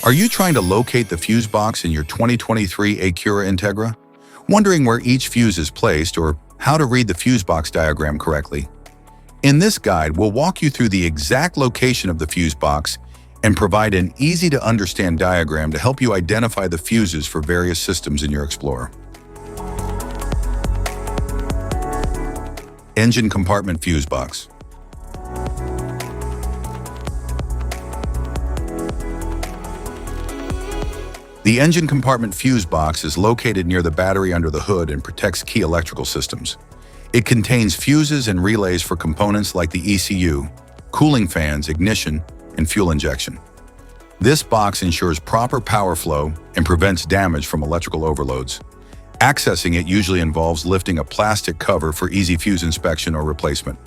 Are you trying to locate the fuse box in your 2023 Acura Integra? Wondering where each fuse is placed or how to read the fuse box diagram correctly? In this guide, we'll walk you through the exact location of the fuse box and provide an easy-to-understand diagram to help you identify the fuses for various systems in your Explorer. Engine compartment fuse box. The engine compartment fuse box is located near the battery under the hood and protects key electrical systems. It contains fuses and relays for components like the ECU, cooling fans, ignition, and fuel injection. This box ensures proper power flow and prevents damage from electrical overloads. Accessing it usually involves lifting a plastic cover for easy fuse inspection or replacement.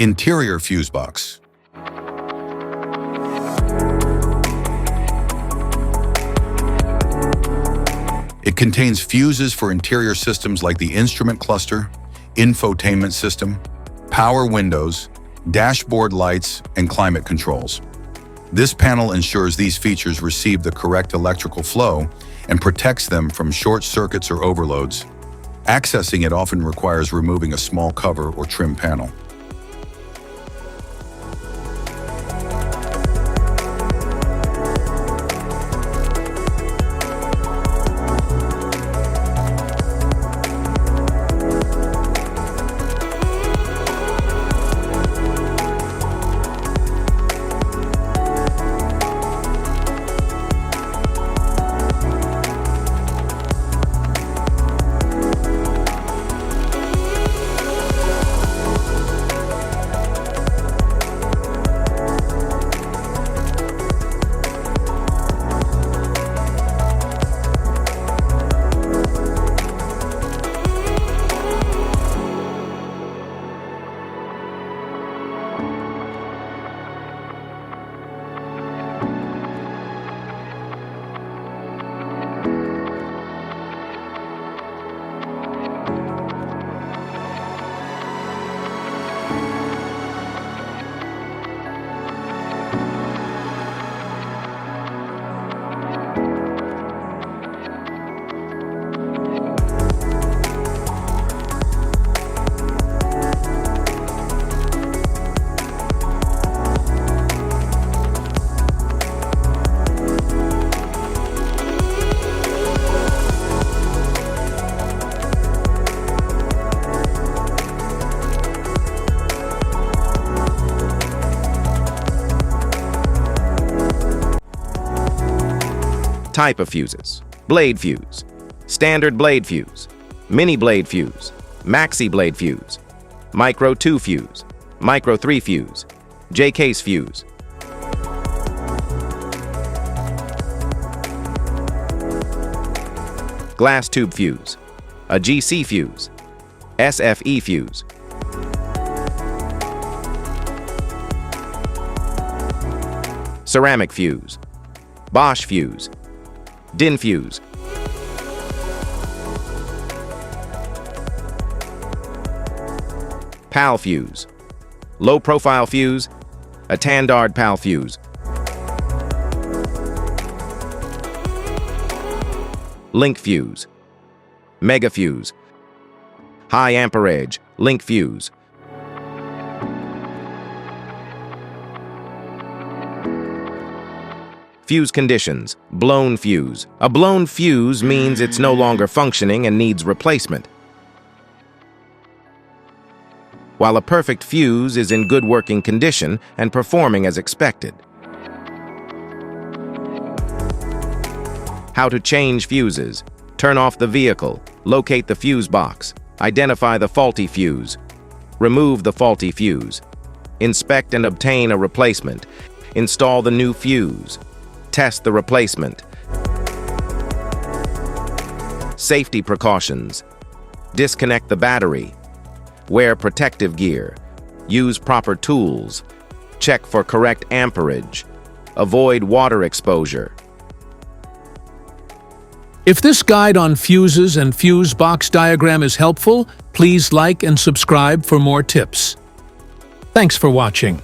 Interior fuse box. It contains fuses for interior systems like the instrument cluster, infotainment system, power windows, dashboard lights, and climate controls. This panel ensures these features receive the correct electrical flow and protects them from short circuits or overloads. Accessing it often requires removing a small cover or trim panel. Type of fuses: blade fuse, standard blade fuse, mini blade fuse, maxi blade fuse, Micro 2 fuse, Micro 3 fuse, J-case fuse. Glass tube fuse, a GC fuse, SFE fuse. Ceramic fuse, Bosch fuse, DIN fuse. PAL fuse, low profile fuse, a Tandard PAL fuse. Link fuse, mega fuse, high amperage, link fuse. Fuse conditions, blown fuse. A blown fuse means it's no longer functioning and needs replacement, while a perfect fuse is in good working condition and performing as expected. How to change fuses. Turn off the vehicle, locate the fuse box, identify the faulty fuse, remove the faulty fuse, inspect and obtain a replacement, install the new fuse, test the replacement. Safety precautions. Disconnect the battery, wear protective gear, use proper tools, check for correct amperage, avoid water exposure. If this guide on fuses and fuse box diagram is helpful, please like and subscribe for more tips. Thanks for watching.